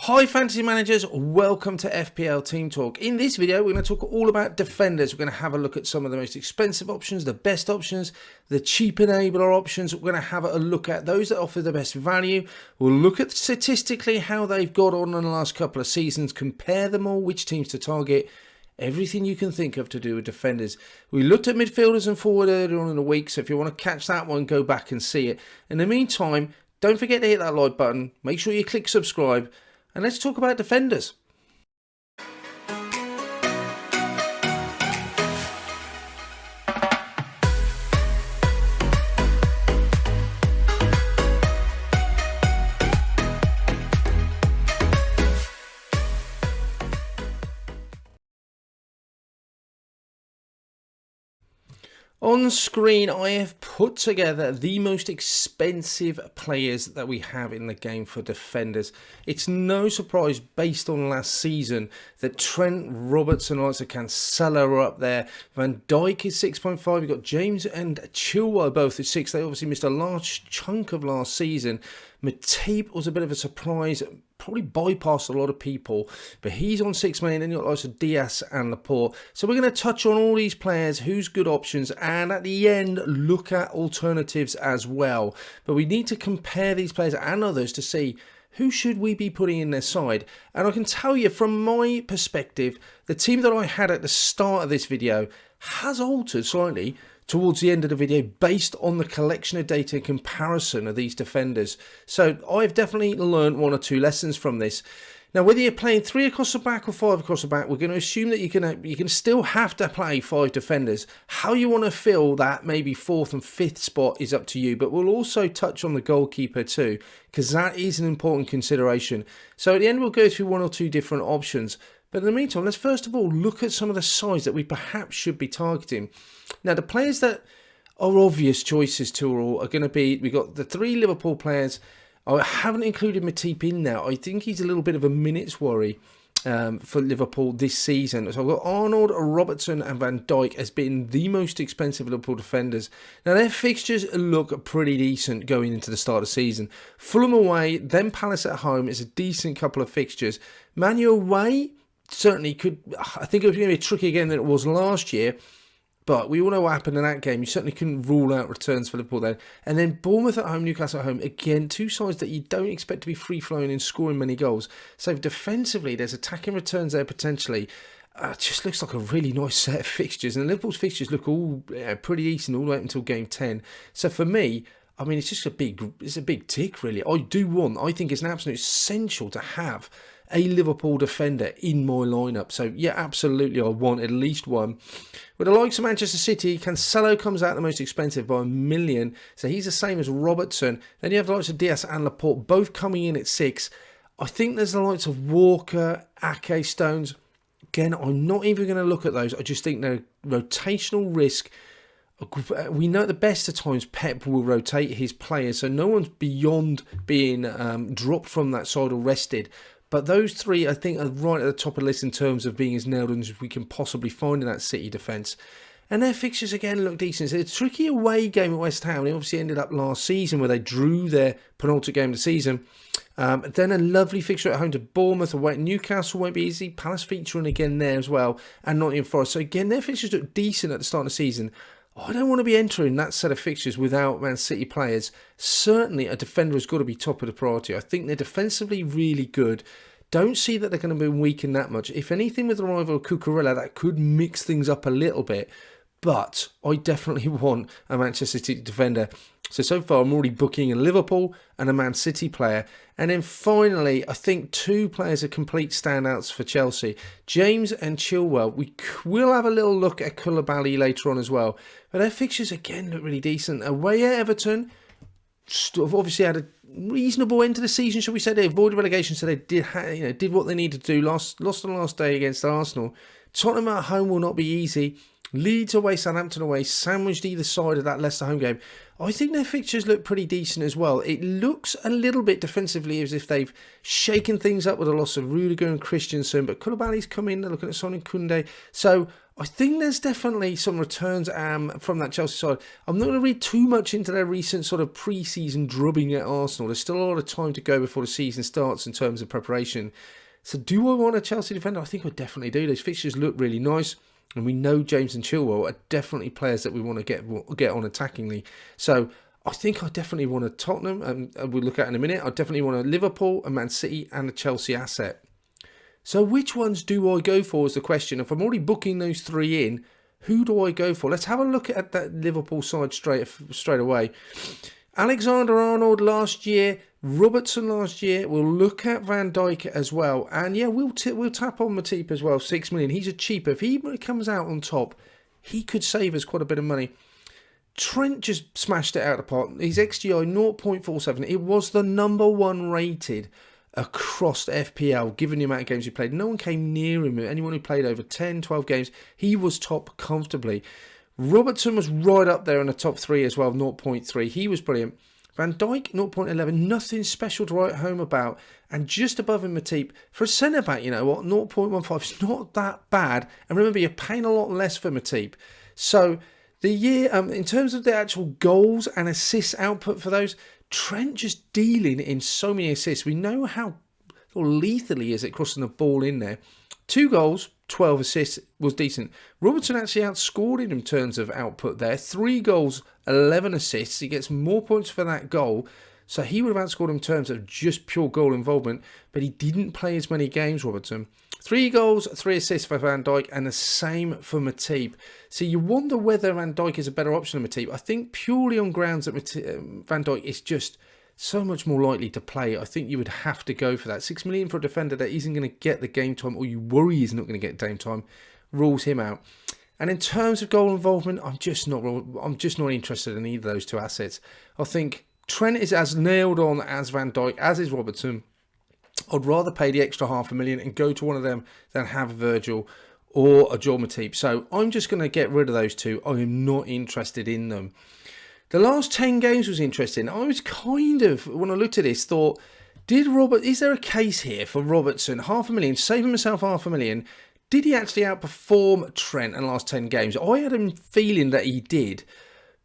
Hi fantasy managers, welcome to FPL Team Talk. In this video we're going to talk all about defenders. We're going to have a look at some of the most expensive options, the best options, the cheap enabler options. We're going to have a look at those that offer the best value. We'll look at statistically how they've got on in the last couple of seasons, compare them all, which teams to target, everything you can think of to do with defenders. We looked at midfielders and forward earlier on in the week, so if you want to catch that one, go back and see it. In the meantime, don't forget to hit that like button, make sure you click subscribe, and let's talk about defenders. On screen, I have put together the most expensive players that we have in the game for defenders. It's no surprise, based on last season, that Trent, Robertson, and Cancelo are up there. Van Dijk is 6.5. We've got James and Chilwell both at 6. They obviously missed a large chunk of last season. Matip was a bit of a surprise, probably bypassed a lot of people, but he's on 6 million. Then you've got lots of Diaz and Laporte. So we're going to touch on all these players, who's good options, and at the end look at alternatives as well. But we need to compare these players and others to see who should we be putting in their side. And I can tell you from my perspective, the team that I had at the start of this video has altered slightly towards the end of the video based on the collection of data and comparison of these defenders. So I've definitely learned 1 or 2 lessons from this. Now, whether you're playing 3 across the back or 5 across the back, we're going to assume that you can still have to play 5 defenders. How you want to fill that maybe 4th and 5th spot is up to you, but we'll also touch on the goalkeeper too, because that is an important consideration. So at the end, we'll go through 1 or 2 different options. But in the meantime, let's first of all look at some of the sides that we perhaps should be targeting. Now, the players that are obvious choices to all are going to be, we've got the 3 Liverpool players. I haven't included Matip in now. I think he's a little bit of a minutes worry for Liverpool this season. So I've got Arnold, Robertson and Van Dijk as being the most expensive Liverpool defenders. Now, their fixtures look pretty decent going into the start of the season. Fulham away, then Palace at home is a decent couple of fixtures. Man U away certainly could, I think it was going to be tricky again than it was last year. But we all know what happened in that game. You certainly couldn't rule out returns for Liverpool then. And then Bournemouth at home, Newcastle at home. Again, 2 sides that you don't expect to be free-flowing and scoring many goals. So defensively, there's attacking returns there potentially. It just looks like a really nice set of fixtures. And Liverpool's fixtures look all pretty decent all the way up until game 10. So for me, I mean, it's just a big tick, really. I think it's an absolute essential to have a Liverpool defender in my lineup. So yeah, absolutely, I want at least one. With the likes of Manchester City, Cancelo comes out the most expensive by $1 million. So he's the same as Robertson. Then you have the likes of Diaz and Laporte, both coming in at 6. I think there's the likes of Walker, Ake, Stones. Again, I'm not even going to look at those. I just think they're rotational risk. We know at the best of times Pep will rotate his players, so no one's beyond being dropped from that side or rested. But those 3, I think, are right at the top of the list in terms of being as nailed on as we can possibly find in that City defence. And their fixtures, again, look decent. It's a tricky away game at West Ham. They obviously ended up last season where they drew their penultimate game of the season. Then a lovely fixture at home to Bournemouth away. Newcastle won't be easy. Palace featuring again there as well. And Nottingham Forest. So again, their fixtures look decent at the start of the season. I don't want to be entering that set of fixtures without Man City players. Certainly, a defender has got to be top of the priority. I think they're defensively really good. Don't see that they're going to be weakened that much. If anything, with the arrival of Cucurella, that could mix things up a little bit. But I definitely want a Manchester City defender. So far, I'm already booking a Liverpool and a Man City player. And then finally, I think 2 players are complete standouts for Chelsea. James and Chilwell. We will have a little look at Koulibaly later on as well. But their fixtures, again, look really decent. Away at Everton, obviously had a reasonable end to the season, shall we say. They avoided relegation, so they did what they needed to do. Lost on the last day against Arsenal. Tottenham at home will not be easy. Leeds away, Southampton away, sandwiched either side of that Leicester home game. I think their fixtures look pretty decent as well. It looks a little bit defensively as if they've shaken things up with the loss of Rudiger and Christensen, but Koulibaly's come in, they're looking at Son and Koundé. So I think there's definitely some returns from that Chelsea side. I'm not going to read too much into their recent sort of pre-season drubbing at Arsenal. There's still a lot of time to go before the season starts in terms of preparation. So do I want a Chelsea defender? I think I definitely do. Those fixtures look really nice. And we know James and Chilwell are definitely players that we want to get on attackingly. So I think I definitely want a Tottenham, and we'll look at in a minute. I definitely want a Liverpool, a Man City, and a Chelsea asset. So which ones do I go for is the question. If I'm already booking those three in, who do I go for? Let's have a look at that Liverpool side straight away. Alexander-Arnold last year, Robertson last year. We'll look at Van Dijk as well. And yeah, we'll tap on Matip as well, 6 million. He's a cheaper. If he comes out on top, he could save us quite a bit of money. Trent just smashed it out of the park. His XGI 0.47. It was the number one rated across FPL, given the amount of games he played. No one came near him. Anyone who played over 10, 12 games, he was top comfortably. Robertson was right up there in the top 3 as well, 0.3. He was brilliant. Van Dijk, 0.11. Nothing special to write home about. And just above him, Matip. For a centre-back, you know what, 0.15 is not that bad. And remember, you're paying a lot less for Matip. So the year, in terms of the actual goals and assists output for those, Trent just dealing in so many assists. We know how lethal he is at crossing the ball in there. 2 goals, 12 assists was decent. Robertson actually outscored him in terms of output there. 3 goals, 11 assists. He gets more points for that goal. So he would have outscored him in terms of just pure goal involvement. But he didn't play as many games, Robertson. 3 goals, 3 assists for Van Dijk, and the same for Matip. So you wonder whether Van Dijk is a better option than Matip. I think purely on grounds that Van Dijk is just so much more likely to play. I think you would have to go for that. 6 million for a defender that isn't going to get the game time, or you worry he's not going to get game time, rules him out. And in terms of goal involvement, I'm just not interested in either of those 2 assets. I think Trent is as nailed on as Van Dijk, as is Robertson. I'd rather pay the extra $500,000 and go to one of them than have Virgil or a Joel Matip. So I'm just going to get rid of those 2. I am not interested in them. The last 10 games was interesting. I was kind of, when I looked at this, thought, is there a case here for Robertson? $500,000, saving myself $500,000. Did he actually outperform Trent in the last 10 games? I had a feeling that he did.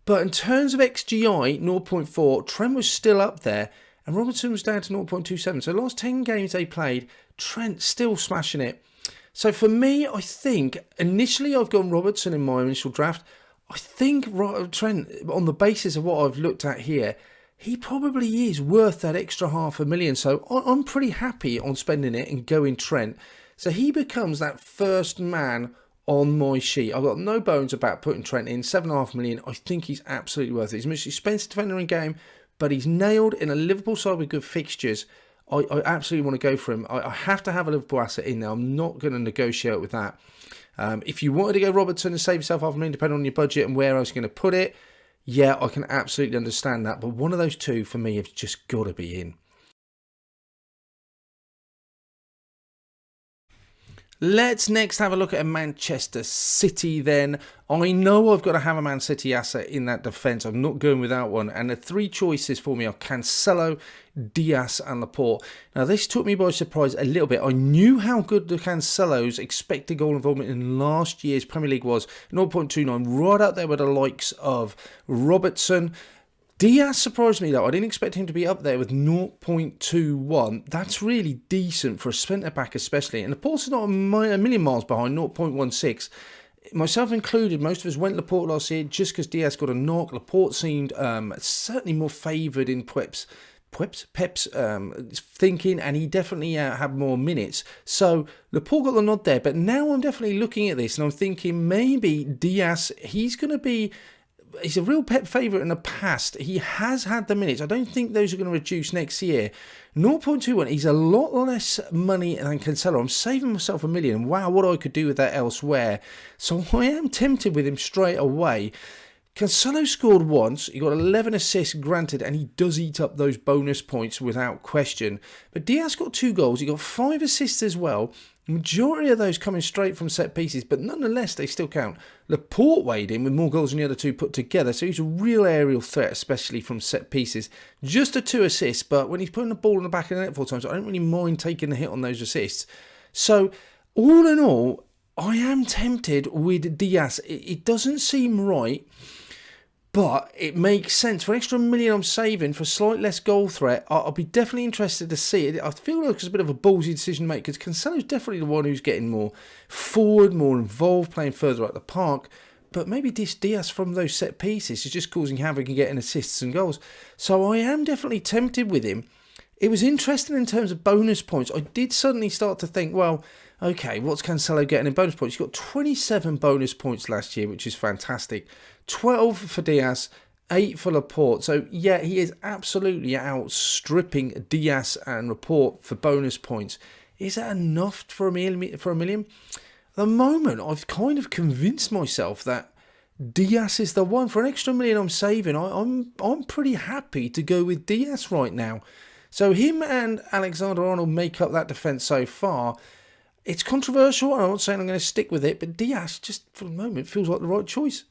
But in terms of XGI, 0.4, Trent was still up there. And Robertson was down to 0.27. So the last 10 games they played, Trent still smashing it. So for me, I think, initially I've gone Robertson in my initial draft. I think Trent, on the basis of what I've looked at here, he probably is worth that extra $500,000. So I'm pretty happy on spending it and going Trent. So he becomes that first man on my sheet. I've got no bones about putting Trent in. $7.5 million. I think he's absolutely worth it. He's the most expensive defender in game, but he's nailed in a Liverpool side with good fixtures. I absolutely want to go for him. I have to have a Liverpool asset in there. I'm not going to negotiate with that. If you wanted to go Robertson and save yourself $500,000, depending on your budget and where I was going to put it, yeah, I can absolutely understand that. But one of those 2 for me have just got to be in. Let's next have a look at Manchester City then. I know I've got to have a Man City asset in that defence. I'm not going without one. And the 3 choices for me are Cancelo, Diaz and Laporte. Now this took me by surprise a little bit. I knew how good the Cancelo's expected goal involvement in last year's Premier League was. 0.29, right out there with the likes of Robertson. Diaz surprised me though. I didn't expect him to be up there with 0.21. That's really decent for a centre-back especially. And Laporte's not a million miles behind, 0.16. Myself included, most of us went Laporte last year just because Diaz got a knock. Laporte seemed certainly more favoured in Pep's thinking, and he definitely had more minutes. So Laporte got the nod there. But now I'm definitely looking at this and I'm thinking maybe Diaz, he's a real Pep favourite in the past. He has had the minutes. I don't think those are going to reduce next year. 0.21, he's a lot less money than Cancelo. I'm saving myself $1 million. Wow, what I could do with that elsewhere. So I am tempted with him straight away. Cancelo scored once. He got 11 assists granted, and he does eat up those bonus points without question. But Diaz got 2 goals. He got 5 assists as well. Majority of those coming straight from set pieces, but nonetheless, they still count. Laporte weighed in with more goals than the other two put together, so he's a real aerial threat, especially from set pieces. Just a 2 assists, but when he's putting the ball in the back of the net 4 times, I don't really mind taking the hit on those assists. So, all in all, I am tempted with Diaz. It doesn't seem right, but it makes sense. For an extra $1 million I'm saving for a slightly less goal threat, I'll be definitely interested to see it. I feel like it's a bit of a ballsy decision to make because Cancelo's definitely the one who's getting more forward, more involved, playing further out the park. But maybe this Diaz from those set pieces is just causing havoc and getting assists and goals. So I am definitely tempted with him. It was interesting in terms of bonus points. I did suddenly start to think, well, okay, what's Cancelo getting in bonus points? He's got 27 bonus points last year, which is fantastic. 12 for Diaz, 8 for Laporte. So, yeah, he is absolutely outstripping Diaz and Laporte for bonus points. Is that enough for a million? At the moment, I've kind of convinced myself that Diaz is the one. For an extra $1 million I'm saving, I'm pretty happy to go with Diaz right now. So him and Alexander-Arnold make up that defence so far. It's controversial, and I'm not saying I'm going to stick with it, but Diaz, just for the moment, feels like the right choice.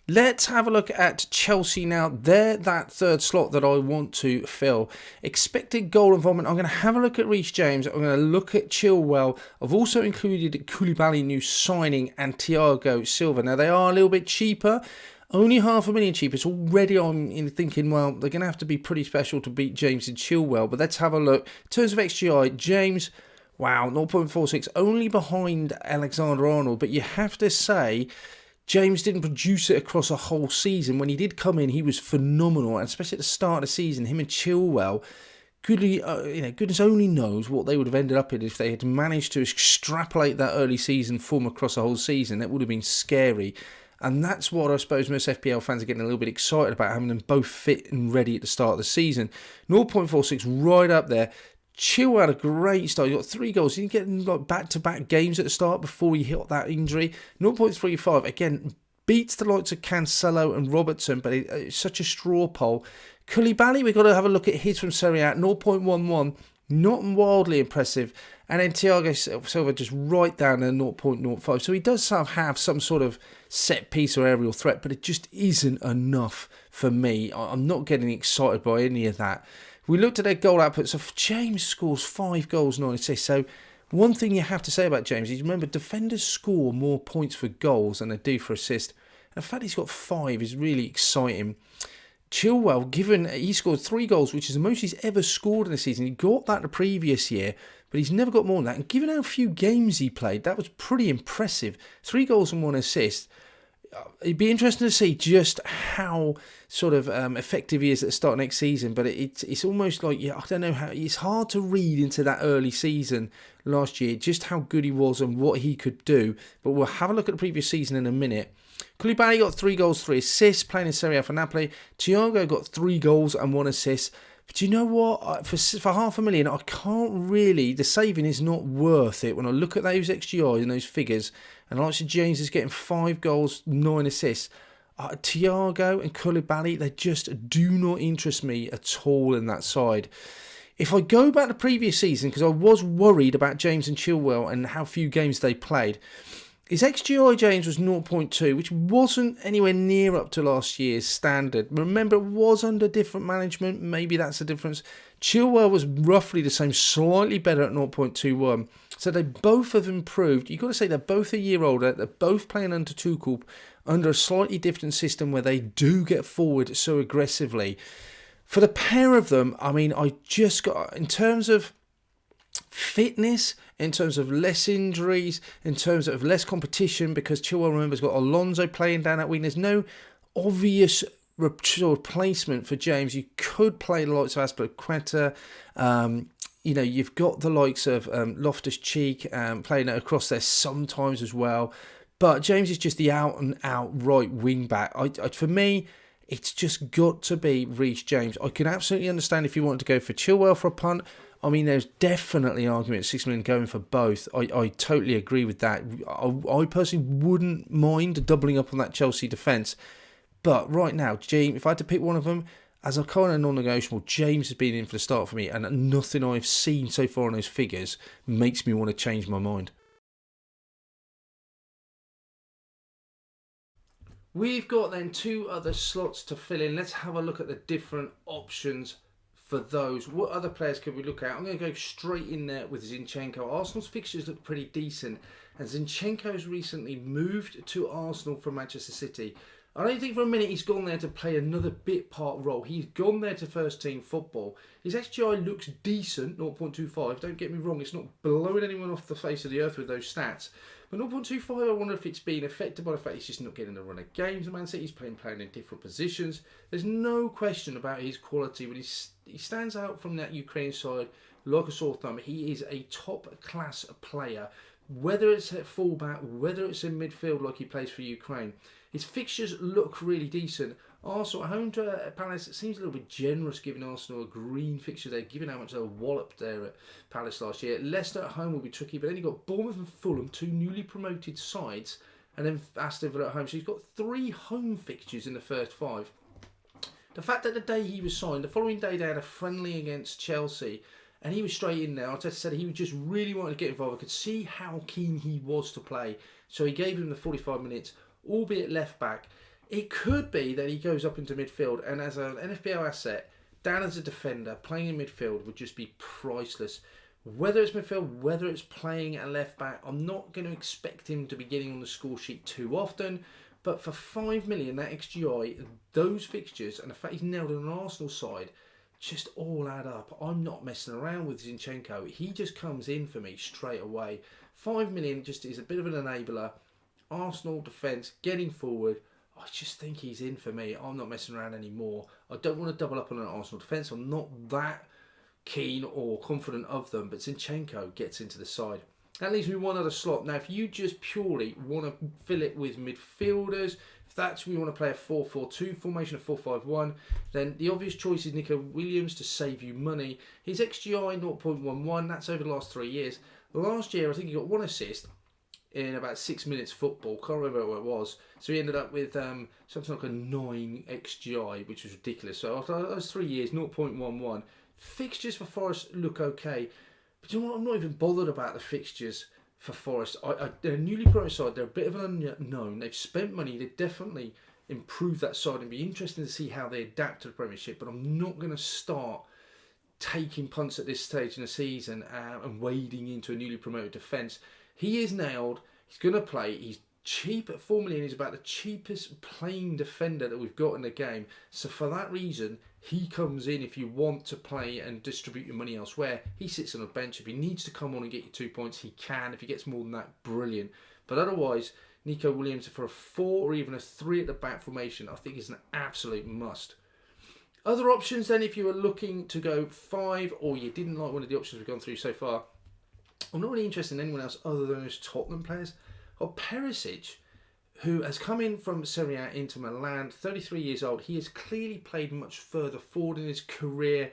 Let's have a look at Chelsea now. They're that third slot that I want to fill. Expected goal involvement. I'm going to have a look at Reece James. I'm going to look at Chilwell. I've also included Koulibaly, new signing, and Thiago Silva. Now, they are a little bit cheaper. Only $500,000 cheaper. So already I'm thinking, well, they're going to have to be pretty special to beat James and Chilwell. But let's have a look. In terms of XGI, James, wow, 0.46. Only behind Alexander-Arnold. But you have to say, James didn't produce it across a whole season. When he did come in, he was phenomenal. And especially at the start of the season, him and Chilwell, goodness only knows what they would have ended up in if they had managed to extrapolate that early season form across a whole season. That would have been scary. And that's what I suppose most FPL fans are getting a little bit excited about, having them both fit and ready at the start of the season. 0.46 right up there. Chilwell had a great start. He got 3 goals. He didn't get back-to-back games at the start before he hit that injury. 0.35, again, beats the likes of Cancelo and Robertson, but it's such a straw poll. Koulibaly, we've got to have a look at his from Serie A, 0.11. Not wildly impressive. And then Thiago Silva just right down at 0.05. So he does have some sort of set piece or aerial threat, but it just isn't enough for me. I'm not getting excited by any of that. We looked at their goal output. So James scores 5 goals, 9 assists. So one thing you have to say about James is, remember, defenders score more points for goals than they do for assists. And the fact he's got 5 is really exciting. Chilwell, given he scored 3 goals, which is the most he's ever scored in a season. He got that the previous year, but he's never got more than that. And given how few games he played, that was pretty impressive. 3 goals and 1 assist. It'd be interesting to see just how sort of effective he is at the start of next season. But it's almost like, I don't know how. It's hard to read into that early season last year just how good he was and what he could do. But we'll have a look at the previous season in a minute. Koulibaly got 3 goals, 3 assists, playing in Serie A for Napoli. Thiago got 3 goals and 1 assist. But you know what? For $500,000, I can't really. The saving is not worth it when I look at those XGIs and those figures. And like James is getting 5 goals, 9 assists. Thiago and Koulibaly, they just do not interest me at all in that side. If I go back to the previous season, because I was worried about James and Chilwell and how few games they played, his XGI James was 0.2, which wasn't anywhere near up to last year's standard. Remember, it was under different management. Maybe that's the difference. Chilwell was roughly the same, slightly better at 0.21. So they both have improved. You've got to say they're both a year older. They're both playing under Tuchel, under a slightly different system where they do get forward so aggressively. For the pair of them, I mean, I just got, in terms of fitness, in terms of less injuries, in terms of less competition, because Chilwell, remember, has got Alonso playing down that wing. There's no obvious replacement for James. You could play the likes of Azpilicueta. You've got the likes of Loftus-Cheek playing it across there sometimes as well. But James is just the out-and-out right wing-back. For me, it's just got to be Reece James. I can absolutely understand if you want to go for Chilwell for a punt. I mean, there's definitely an argument at $6 million going for both. I totally agree with that. I personally wouldn't mind doubling up on that Chelsea defence. But right now, James, if I had to pick one of them, as a kind of non-negotiable, James has been in for the start for me, and nothing I've seen so far on those figures makes me want to change my mind. We've got then 2 other slots to fill in. Let's have a look at the different options for those. What other players could we look at? I'm going to go straight in there with Zinchenko. Arsenal's fixtures look pretty decent, and Zinchenko's recently moved to Arsenal from Manchester City. I don't think for a minute he's gone there to play another bit part role. He's gone there to first team football. His XGI looks decent, 0.25. Don't get me wrong, it's not blowing anyone off the face of the earth with those stats. But 0.25, I wonder if it's being affected by the fact he's just not getting a run of games. Man City's playing in different positions. There's no question about his quality, but he stands out from that Ukraine side like a sore thumb. He is a top class player, whether it's at fullback, whether it's in midfield like he plays for Ukraine. His fixtures look really decent. Arsenal at home to Palace, it seems a little bit generous giving Arsenal a green fixture there, given how much they were walloped there at Palace last year. Leicester at home will be tricky, but then you've got Bournemouth and Fulham, 2 newly promoted sides, and then Aston Villa at home. So he's got 3 home fixtures in the first 5. The fact that the day he was signed, the following day they had a friendly against Chelsea, and he was straight in there. Arteta said he just really wanted to get involved. I could see how keen he was to play. So he gave him the 45 minutes, albeit left back. It could be that he goes up into midfield, and as an NFPL asset, down as a defender, playing in midfield would just be priceless. Whether it's midfield, whether it's playing at left back, I'm not going to expect him to be getting on the score sheet too often. But for 5 million, that XGI, those fixtures, and the fact he's nailed on an Arsenal side, just all add up. I'm not messing around with Zinchenko. He just comes in for me straight away. 5 million just is a bit of an enabler. Arsenal defence, getting forward. I just think he's in for me. I'm not messing around anymore. I don't want to double up on an Arsenal defence. I'm not that keen or confident of them. But Zinchenko gets into the side. That leaves me one other slot. Now, if you just purely want to fill it with midfielders, if that's we want to play a 4-4-2 formation, a 4-5-1, then the obvious choice is Nico Williams to save you money. His XGI 0.11. That's over the last 3 years. Last year, I think he got 1 assist in about 6 minutes football. Can't remember what it was. So he ended up with something like a 9 XGI, which was ridiculous. So after those 3 years, 0.11. Fixtures for Forest look okay. But you know what? I'm not even bothered about the fixtures for Forest. They're a newly promoted side. They're a bit of an unknown. They've spent money. They've definitely improved that side. It'd be interesting to see how they adapt to the Premiership. But I'm not going to start taking punts at this stage in the season and wading into a newly promoted defence. He is nailed. He's going to play. He's cheap at 4 million. He's about the cheapest playing defender that we've got in the game. So for that reason, he comes in if you want to play and distribute your money elsewhere. He sits on a bench. If he needs to come on and get you 2 points, he can. If he gets more than that, brilliant. But otherwise, Nico Williams for a 4 or even a 3 at the back formation, I think is an absolute must. Other options then, if you were looking to go 5 or you didn't like one of the options we've gone through so far, I'm not really interested in anyone else other than those Tottenham players. Or Perisic, who has come in from Serie A into Milan, 33 years old. He has clearly played much further forward in his career.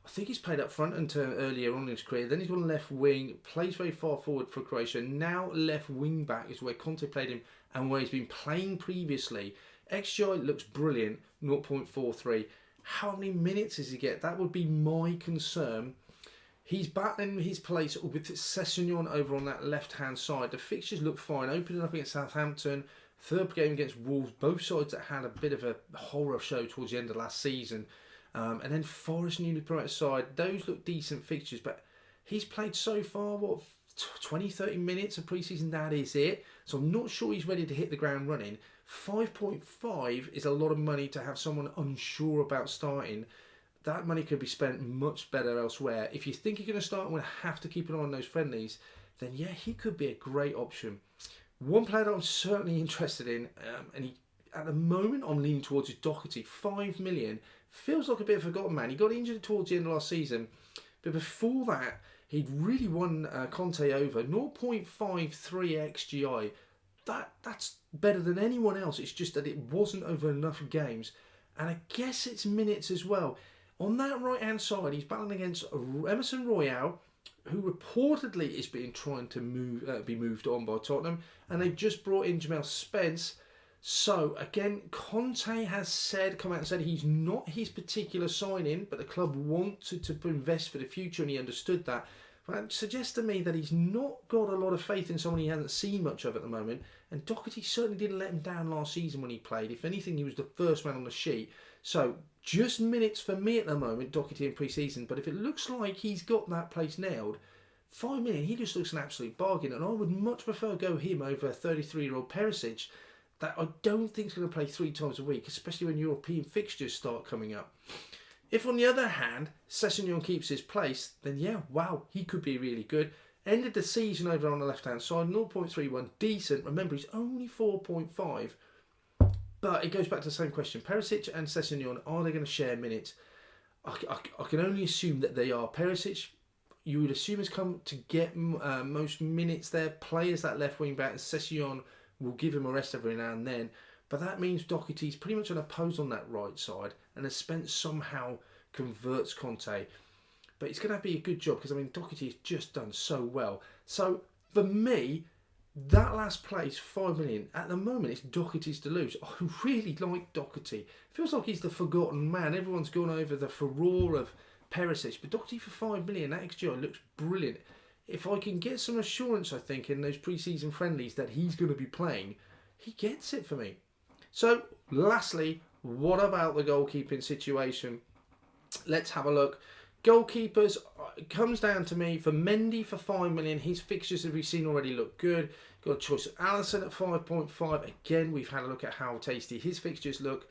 I think he's played up front until earlier on in his career. Then he's gone left wing, plays very far forward for Croatia. Now left wing back is where Conte played him and where he's been playing previously. XGI looks brilliant, 0.43. How many minutes does he get? That would be my concern. He's battling his place with Sessegnon over on that left-hand side. The fixtures look fine. Opening up against Southampton, third game against Wolves. Both sides that had a bit of a horror show towards the end of last season. And then Forest newly promoted side. Those look decent fixtures. But he's played so far, 20, 30 minutes of pre-season? That is it. So I'm not sure he's ready to hit the ground running. 5.5 is a lot of money to have someone unsure about starting. That money could be spent much better elsewhere. If you think you're going to start and will have to keep an eye on those friendlies, then yeah, he could be a great option. One player that I'm certainly interested in, and at the moment I'm leaning towards is Dougherty. 5 million. Feels like a bit of a forgotten man. He got injured towards the end of last season, but before that, he'd really won Conte over. 0.53 XGI. That's better than anyone else. It's just that it wasn't over enough games. And I guess it's minutes as well. On that right-hand side, he's battling against Emerson Royale, who reportedly is being trying to be moved on by Tottenham. And they've just brought in Jamel Spence. So, again, Conte has come out and said he's not his particular signing, but the club wanted to invest for the future, and he understood that. But it suggests to me that he's not got a lot of faith in someone he hasn't seen much of at the moment, and Dougherty certainly didn't let him down last season when he played. If anything, he was the first man on the sheet. So, just minutes for me at the moment, Dougherty in pre-season, but if it looks like he's got that place nailed, 5 million, he just looks an absolute bargain, and I would much prefer go him over 33-year-old Perisic, that I don't think is going to play 3 times a week, especially when European fixtures start coming up. If, on the other hand, Sessegnon keeps his place, then yeah, wow, he could be really good. Ended the season over on the left-hand side, 0.31, decent. Remember, he's only 4.5. But it goes back to the same question. Perisic and Sessegnon, are they going to share minutes? I can only assume that they are. Perisic, you would assume, has come to get most minutes there. Players that left wing back, and Sessegnon will give him a rest every now and then. But that means Dougherty's pretty much unopposed on that right side, and has spent somehow converts Conte. But it's going to be a good job, because I mean Dougherty has just done so well. So for me, that last place, 5 million, at the moment it's Dougherty's to lose. I really like Dougherty. Feels like he's the forgotten man. Everyone's gone over the furore of Perisic, but Dougherty for 5 million, that XGI looks brilliant. If I can get some assurance, I think, in those pre-season friendlies that he's going to be playing, he gets it for me. So, lastly, what about the goalkeeping situation? Let's have a look. Goalkeepers, it comes down to me for Mendy for 5 million. His fixtures that we've seen already look good. Got a choice of Alisson at 5.5. Again, we've had a look at how tasty his fixtures look.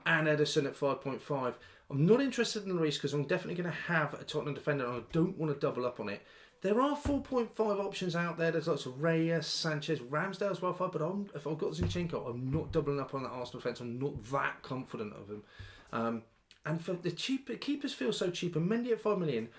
And Ederson at 5.5. I'm not interested in the risk, because I'm definitely going to have a Tottenham defender, and I don't want to double up on it. There are 4.5 options out there. There's lots of Reyes, Sanchez, Ramsdale's well 5, but if I've got Zinchenko, I'm not doubling up on that Arsenal defence. I'm not that confident of him. And for the cheaper keepers feel so cheap, and Mendy at 5 million,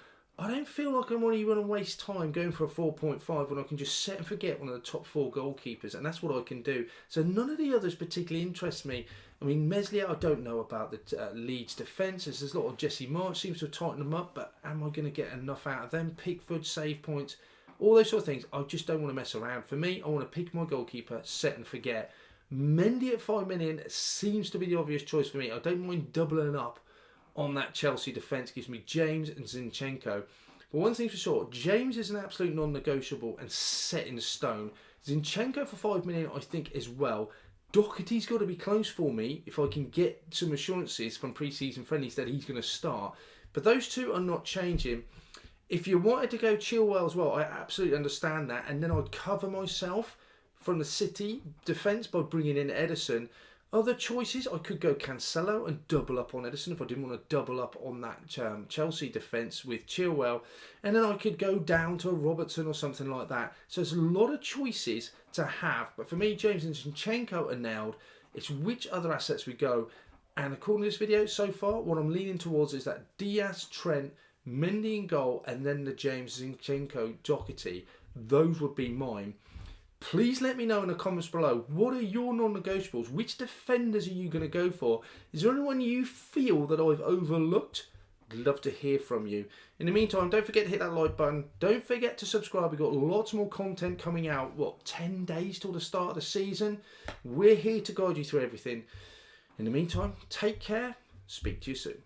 I don't feel like I'm really going to waste time going for a 4.5 when I can just set and forget one of the top 4 goalkeepers, and that's what I can do. So none of the others particularly interest me. I mean, Meslier, I don't know about the Leeds defence. There's a lot of Jesse March, seems to have tightened them up, but am I going to get enough out of them? Pickford, save points, all those sort of things. I just don't want to mess around. For me, I want to pick my goalkeeper, set and forget. Mendy at 5 million seems to be the obvious choice for me. I don't mind doubling up on that Chelsea defence. Gives me James and Zinchenko. But one thing for sure, James is an absolute non-negotiable and set in stone. Zinchenko for 5 million, I think, as well. Dougherty's got to be close for me if I can get some assurances from pre-season friendlies that he's going to start. But those two are not changing. If you wanted to go Chilwell as well, I absolutely understand that. And then I'd cover myself from the City defence by bringing in Ederson. Other choices, I could go Cancelo and double up on Ederson if I didn't want to double up on that Chelsea defence with Chilwell. And then I could go down to a Robertson or something like that. So there's a lot of choices to have. But for me, James and Zinchenko are nailed. It's which other assets we go. And according to this video so far, what I'm leaning towards is that Diaz, Trent, Mendy in goal, and then the James, Zinchenko, Dougherty. Those would be mine. Please let me know in the comments below, what are your non-negotiables? Which defenders are you going to go for? Is there anyone you feel that I've overlooked? I'd love to hear from you. In the meantime, don't forget to hit that like button. Don't forget to subscribe. We've got lots more content coming out. 10 days till the start of the season? We're here to guide you through everything. In the meantime, take care. Speak to you soon.